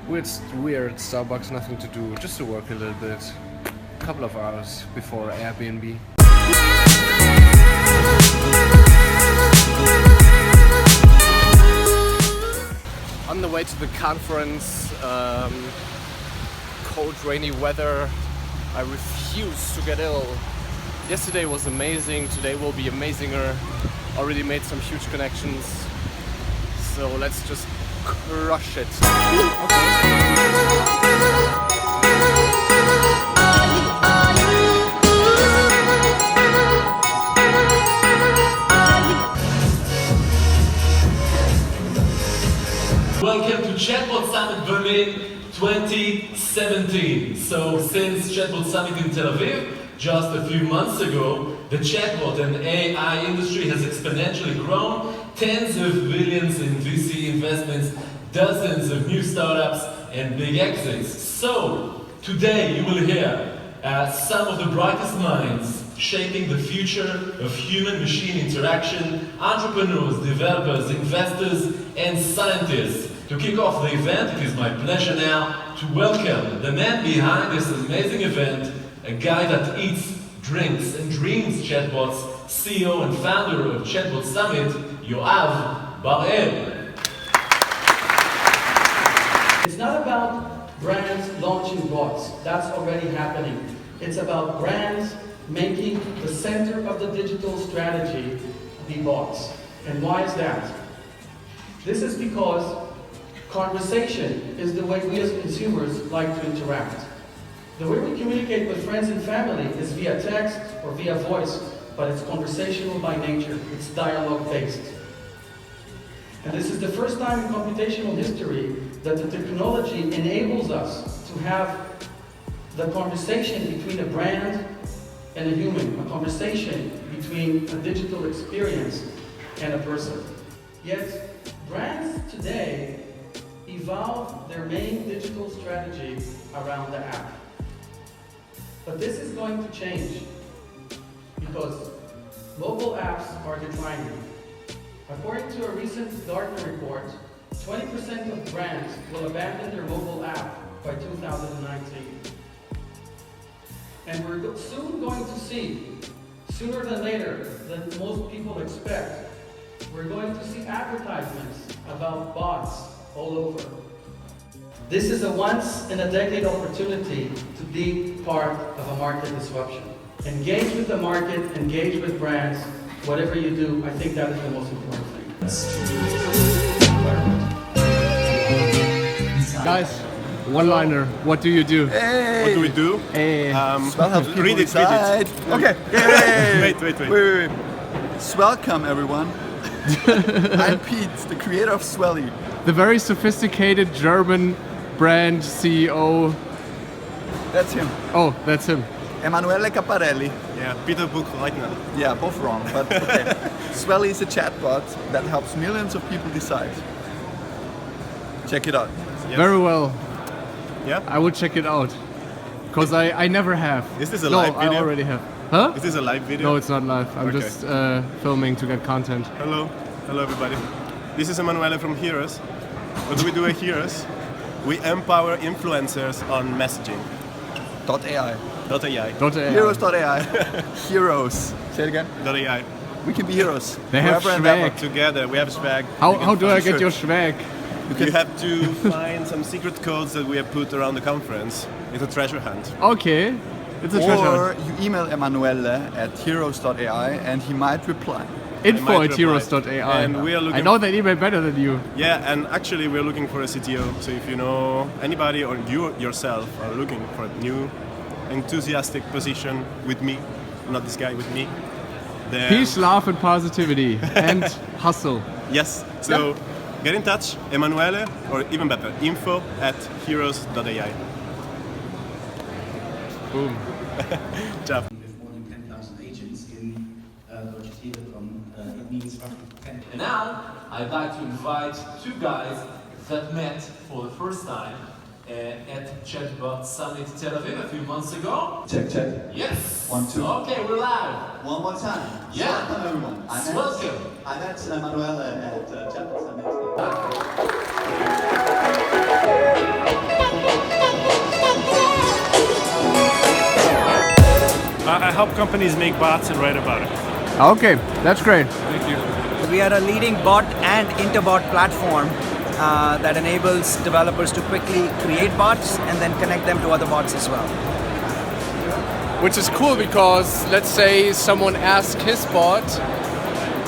We're at Starbucks, nothing to do, just to work a little bit. A couple of hours before Airbnb. On the way to the conference, cold, rainy weather. I refuse to get ill. Yesterday was amazing, today will be amazinger. Already made some huge connections. So let's just crush it. Welcome to Chatbot Summit Berlin 2017. So since Chatbot Summit in Tel Aviv, just a few months ago, the chatbot and AI industry has exponentially grown, tens of billions in VC investments, dozens of new startups and big exits. So today you will hear some of the brightest minds shaping the future of human-machine interaction, entrepreneurs, developers, investors and scientists. To kick off the event, it is my pleasure now to welcome the man behind this amazing event, a guy that eats, drinks and dreams chatbots, CEO and founder of Chatbot Summit, Yoav Bar-El. It's not about brands launching bots. That's already happening. It's about brands making the center of the digital strategy be bots. And why is that? This is because conversation is the way we as consumers like to interact. The way we communicate with friends and family is via text or via voice, but it's conversational by nature. It's dialogue-based. And this is the first time in computational history that the technology enables us to have the conversation between a brand and a human, a conversation between a digital experience and a person. Yet, brands today evolve their main digital strategy around the app. But this is going to change because mobile apps are declining. According to a recent Gartner report, 20% of brands will abandon their mobile app by 2019. And we're soon going to see, sooner than later, than most people expect, we're going to see advertisements about bots all over. This is a once-in-a-decade opportunity to be part of a market disruption. Engage with the market, engage with brands, whatever you do, I think that is the most important thing. Guys, one-liner, what do you do? Hey. What do we do? Hey. Swell helps people read it. decide. Okay. Yay. Wait. Welcome everyone. I'm Pete, the creator of Swelly. The very sophisticated German brand CEO. That's him. Oh, that's him. Emanuele Caparelli. Yeah, Peter Buchleitner. Yeah, both wrong, but okay. Swelly is a chatbot that helps millions of people decide. Check it out. Yes. Very well. Yeah? I will check it out. Because I never have. Is this a no, live video? I already have. Huh? Is this a live video? No, it's not live. I'm Okay. just filming to get content. Hello everybody. This is Emanuele from Heroes. What do we do at Heroes? We empower influencers on messaging. .ai. .ai. Heroes.ai. Heroes. Say it again. .ai. We can be heroes. They have Forever and swag. ever. Together we have swag. How do I get your swag? You have to find some secret codes that we have put around the conference. It's a treasure hunt. Okay. It's a treasure. Or you email Emanuele at heroes.ai and he might reply. Info@heroes.ai. And we are looking I know that email better than you. Yeah, and actually we're looking for a CTO. So if you know anybody or you yourself are looking for a new enthusiastic position with me, not this guy, with me, then Peace, love and positivity and hustle. yes. So get in touch, Emanuele, or even better, info@heroes.ai. Boom. Ciao. With more than 10,000 agents in Deutsche Telekom, it means roughly 10. And now I'd like to invite two guys that met for the first time at Chatbot Summit Tel Aviv a few months ago. Check. Yes. 1, 2. Okay, we're live. One more time. Yeah. Welcome everyone. Welcome. I met Emanuele at Chatbot Summit. help companies make bots and write about it. Okay, that's great. Thank you. We are a leading bot and interbot platform that enables developers to quickly create bots and then connect them to other bots as well. Which is cool because let's say someone asks his bot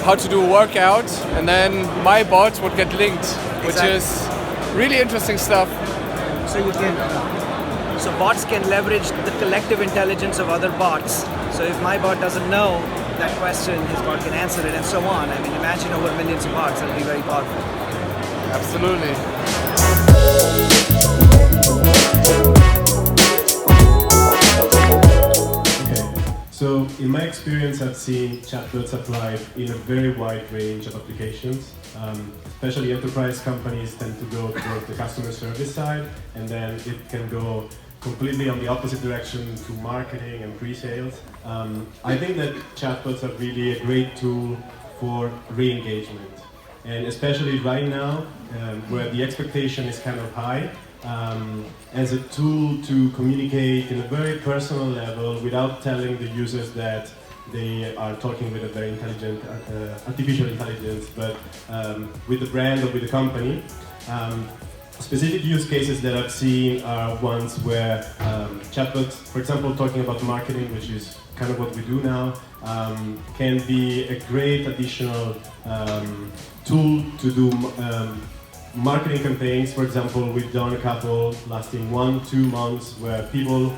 how to do a workout, and then my bot would get linked, which is really interesting stuff. So bots can leverage the collective intelligence of other bots. So if my bot doesn't know that question, his bot can answer it, and so on. I mean, imagine over millions of bots, that would be very powerful. Absolutely. So in my experience, I've seen chatbots applied in a very wide range of applications. Especially enterprise companies tend to go towards the customer service side, and then it can go completely on the opposite direction to marketing and pre-sales. I think that chatbots are really a great tool for re-engagement. And especially right now, where the expectation is kind of high, as a tool to communicate in a very personal level without telling the users that they are talking with a very intelligent artificial intelligence, but with the brand or with the company. Specific use cases that I've seen are ones where chatbots, for example, talking about marketing, which is kind of what we do now, can be a great additional tool to do marketing campaigns. For example, we've done a couple lasting 1-2 months where people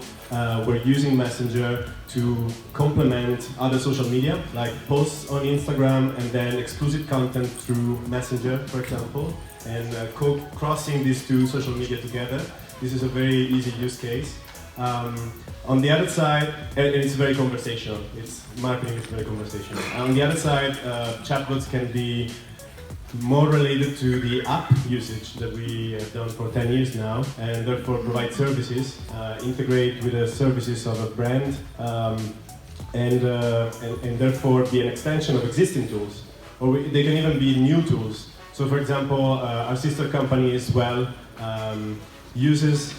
were using Messenger to complement other social media, like posts on Instagram and then exclusive content through Messenger, for example, and crossing these two social media together. This is a very easy use case. On the other side, and it's very conversational, marketing is very conversational. On the other side, chatbots can be more related to the app usage that we have done for 10 years now, and therefore provide services, integrate with the services of a brand, and therefore be an extension of existing tools. Or they can even be new tools. So for example, our sister company as well uses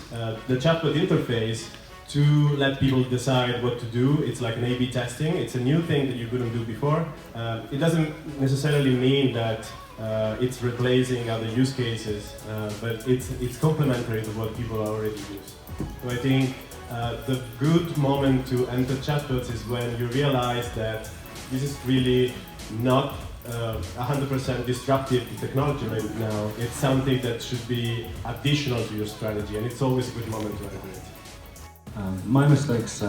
the chatbot interface to let people decide what to do. It's like an A/B testing. It's a new thing that you couldn't do before. It doesn't necessarily mean that it's replacing other use cases, but it's complementary to what people already use. So I think the good moment to enter chatbots is when you realize that this is really not 100% disruptive to technology right now. It's something that should be additional to your strategy, and it's always a good moment to enter it. My mistakes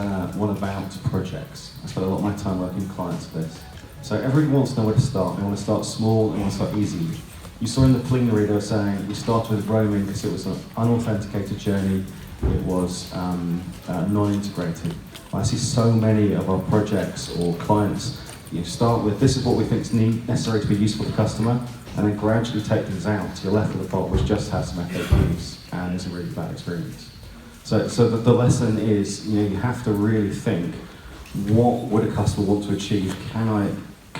one about projects. I spend a lot of my time working with clients for this. So everyone wants to know where to start. They want to start small, they want to start easy. You saw in the plenary they were saying we started with roaming because it was an unauthenticated journey, it was non-integrated. I see so many of our projects or clients, you start with this is what we think is necessary to be useful to the customer, and then gradually take things out to your left of the bot which just has some FAQs and is a really bad experience. So the lesson is, you have to really think, what would a customer want to achieve? Can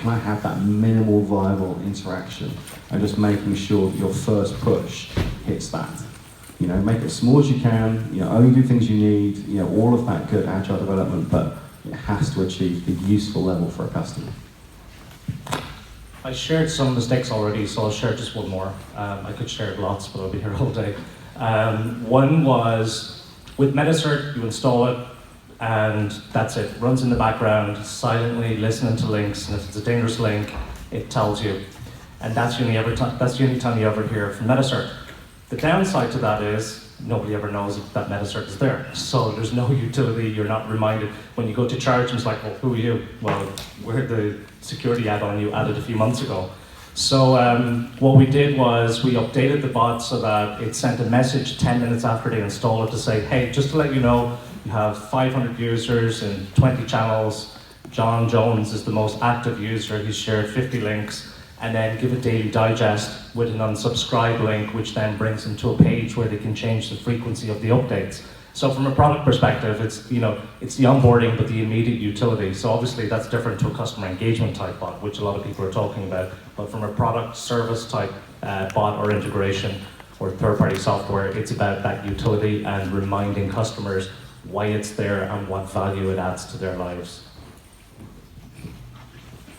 I have that minimal viable interaction, and just making sure that your first push hits that. Make it as small as you can, only do things you need, all of that good agile development, but it has to achieve the useful level for a customer. I shared some mistakes already, so I'll share just one more. I could share lots, but I'll be here all day. One was, with Metacert, you install it, and that's it. Runs in the background, silently listening to links, and if it's a dangerous link, it tells you. And that's the only time you ever hear from Metacert. The downside to that is, nobody ever knows that Metacert is there. So there's no utility, you're not reminded. When you go to charge, it's like, well, who are you? Well, we're the security add-on you added a few months ago. So what we did was we updated the bot so that it sent a message 10 minutes after they install it to say, hey, just to let you know, you have 500 users and 20 channels. John Jones is the most active user. He's shared 50 links. And then give a daily digest with an unsubscribe link, which then brings them to a page where they can change the frequency of the updates. So from a product perspective, it's the onboarding, but the immediate utility. So obviously that's different to a customer engagement type bot, which a lot of people are talking about. But from a product service type bot or integration or third-party software, it's about that utility and reminding customers why it's there and what value it adds to their lives.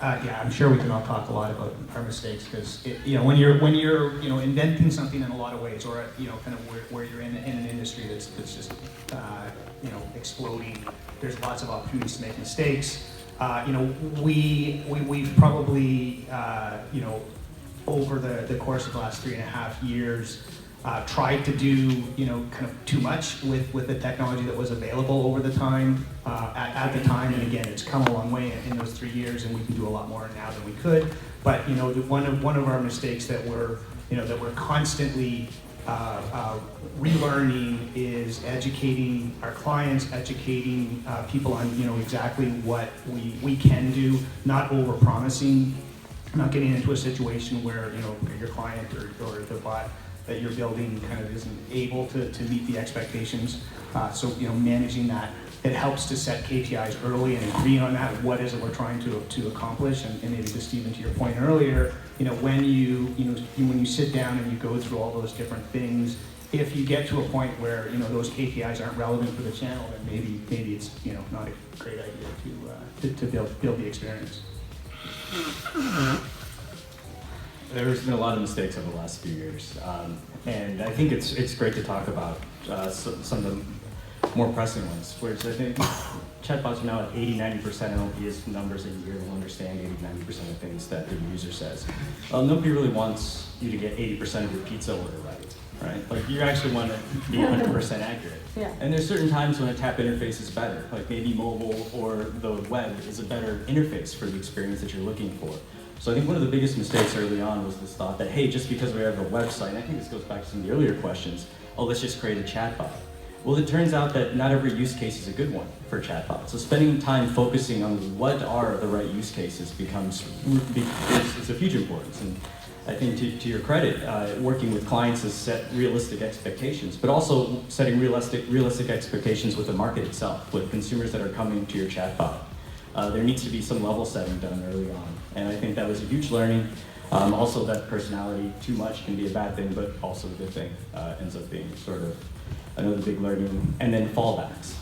Yeah, I'm sure we can all talk a lot about our mistakes because when you're inventing something in a lot of ways, or kind of where you're in an industry that's just exploding. There's lots of opportunities to make mistakes. We've probably over the course of the last 3.5 years tried to do kind of too much with the technology that was available over the time at the time, and again, it's come a long way in those 3 years, and we can do a lot more now than we could. But one of our mistakes that we're constantly relearning is educating our clients, educating people on exactly what we can do, not over-promising, not getting into a situation where your client or the bot that you're building kind of isn't able to meet the expectations. So managing that, it helps to set KPIs early and agree on that. What is it we're trying to accomplish? And maybe to Stephen, to your point earlier, when you sit down and you go through all those different things, if you get to a point where those KPIs aren't relevant for the channel, then maybe it's not a great idea to build the experience. There's been a lot of mistakes over the last few years, and I think it's great to talk about some of the more pressing ones, which I think chatbots are now at 80-90% NLP's numbers a year will understand 80-90% of things that the user says. Nobody really wants you to get 80% of your pizza order right? Like you actually want to be 100% accurate. Yeah. And there's certain times when a tap interface is better, like maybe mobile or the web is a better interface for the experience that you're looking for. So I think one of the biggest mistakes early on was this thought that, hey, just because we have a website, and I think this goes back to some of the earlier questions, oh, let's just create a chatbot. Well, it turns out that not every use case is a good one for chatbots. So spending time focusing on what are the right use cases is of huge importance. And I think to your credit, working with clients is set realistic expectations, but also setting realistic expectations with the market itself, with consumers that are coming to your chatbot. There needs to be some level setting done early on. And I think that was a huge learning. Also that personality, too much can be a bad thing, but also a good thing, ends up being sort of another big learning. And then fallbacks.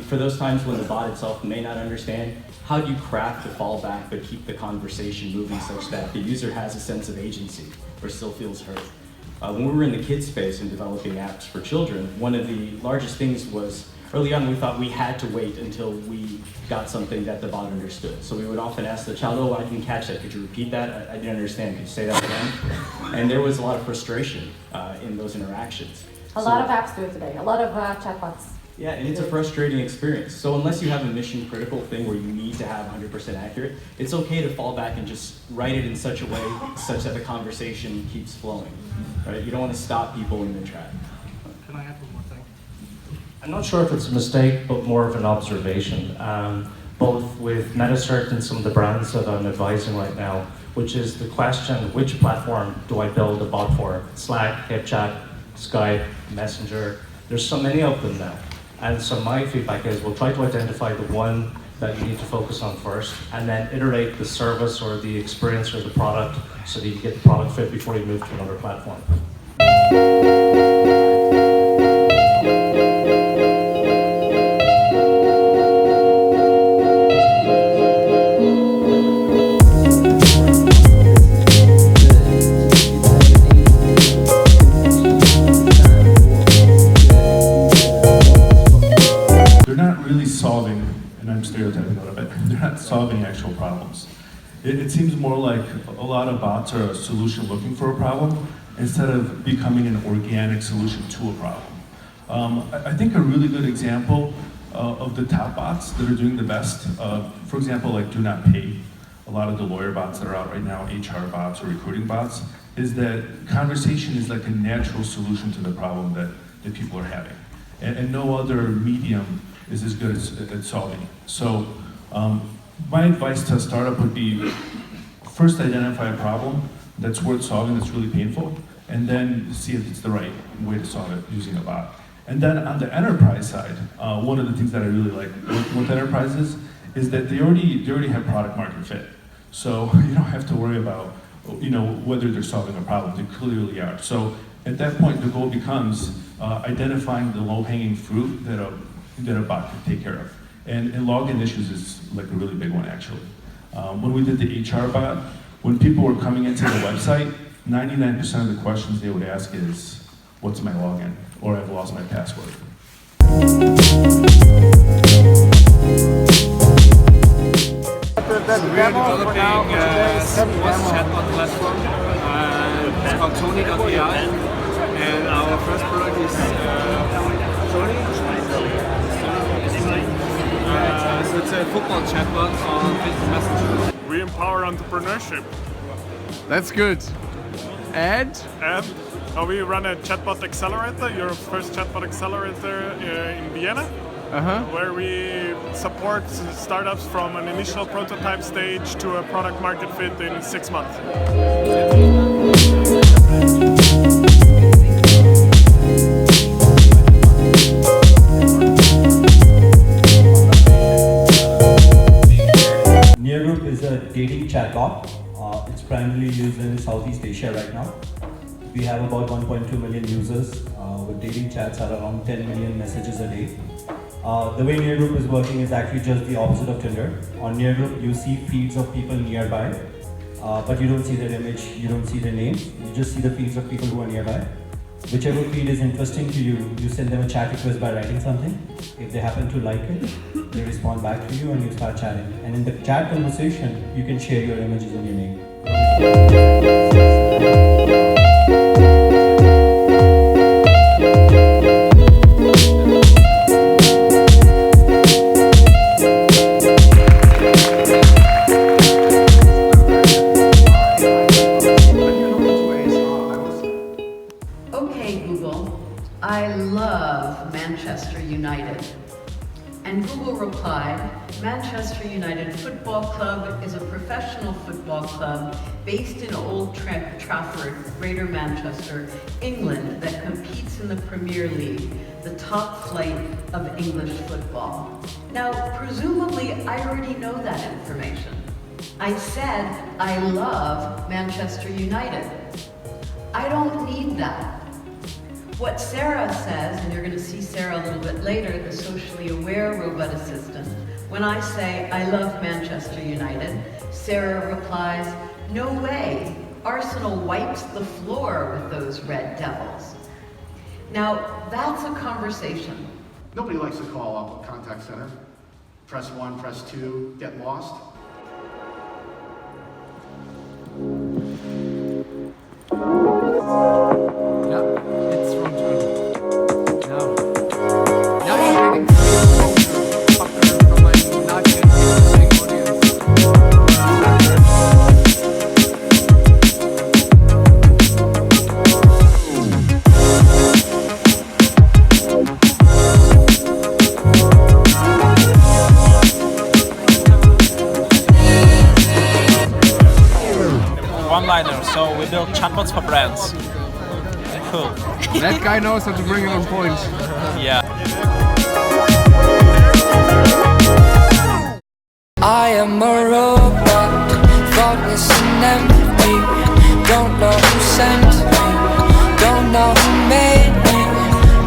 For those times when the bot itself may not understand, how do you craft the fallback but keep the conversation moving such that the user has a sense of agency or still feels heard? When we were in the kids space and developing apps for children, one of the largest things was early on we thought we had to wait until we got something that the bot understood. So we would often ask the child, oh, I didn't catch that, could you repeat that? I didn't understand, could you say that again? And there was a lot of frustration in those interactions. A lot of apps do it today, a lot of chatbots. Yeah, and it's a frustrating experience. So unless you have a mission critical thing where you need to have 100% accurate, it's okay to fall back and just write it in such a way such that the conversation keeps flowing. Right? You don't want to stop people in their track. Can I add one more thing? I'm not sure if it's a mistake, but more of an observation, both with MetaCert and some of the brands that I'm advising right now, which is the question, which platform do I build a bot for? Slack, HipChat, Skype, Messenger, there's so many of them now. And so my feedback is we'll try to identify the one that you need to focus on first, and then iterate the service or the experience or the product so that you get the product fit before you move to another platform. Solving actual problems. It seems more like a lot of bots are a solution looking for a problem instead of becoming an organic solution to a problem. I think a really good example of the top bots that are doing the best, for example, like Do Not Pay, a lot of the lawyer bots that are out right now, HR bots or recruiting bots, is that conversation is like a natural solution to the problem that people are having. And no other medium is as good at solving it. So my advice to a startup would be first identify a problem that's worth solving, that's really painful, and then see if it's the right way to solve it using a bot. And then on the enterprise side, one of the things that I really like with enterprises is that they already have product market fit. So you don't have to worry about whether they're solving a problem. They clearly are. So at that point, the goal becomes identifying the low-hanging fruit that a bot can take care of. And login issues is like a really big one, actually. When we did the HR bot, when people were coming into the website, 99% of the questions they would ask is, what's my login? Or I've lost my password. So we are developing a chatbot platform. It's called Tony.ai, and our first product is Tony. So it's a football chatbot on Facebook Messenger. We empower entrepreneurship. That's good. And we run a chatbot accelerator, Europe's first chatbot accelerator in Vienna. Where we support startups from an initial prototype stage to a product market fit in 6 months. Neargroup is a dating chatbot. It's primarily used in Southeast Asia right now. We have about 1.2 million users with dating chats at around 10 million messages a day. The way Neargroup is working is actually just the opposite of Tinder. On Neargroup, you see feeds of people nearby, but you don't see their image, you don't see their names, you just see the feeds of people who are nearby. Whichever feed is interesting to you, you send them a chat request by writing something. If they happen to like it, they respond back to you and you start chatting. And in the chat conversation, you can share your images and your name. I love Manchester United. And Google replied, Manchester United Football Club is a professional football club based in Old Trafford, Greater Manchester, England, that competes in the Premier League, the top flight of English football. Now, presumably, I already know that information. I said, I love Manchester United. I don't need that. What Sarah says, and you're going to see Sarah a little bit later, the socially aware robot assistant, when I say, I love Manchester United, Sarah replies, no way, Arsenal wipes the floor with those Red Devils. Now, that's a conversation. Nobody likes to call up a contact center. Press 1, press 2, get lost. So we build chatbots for brands. Cool. That guy knows how to bring it on point. Yeah. I am a robot, thoughtless and empty. Don't know who sent me, don't know who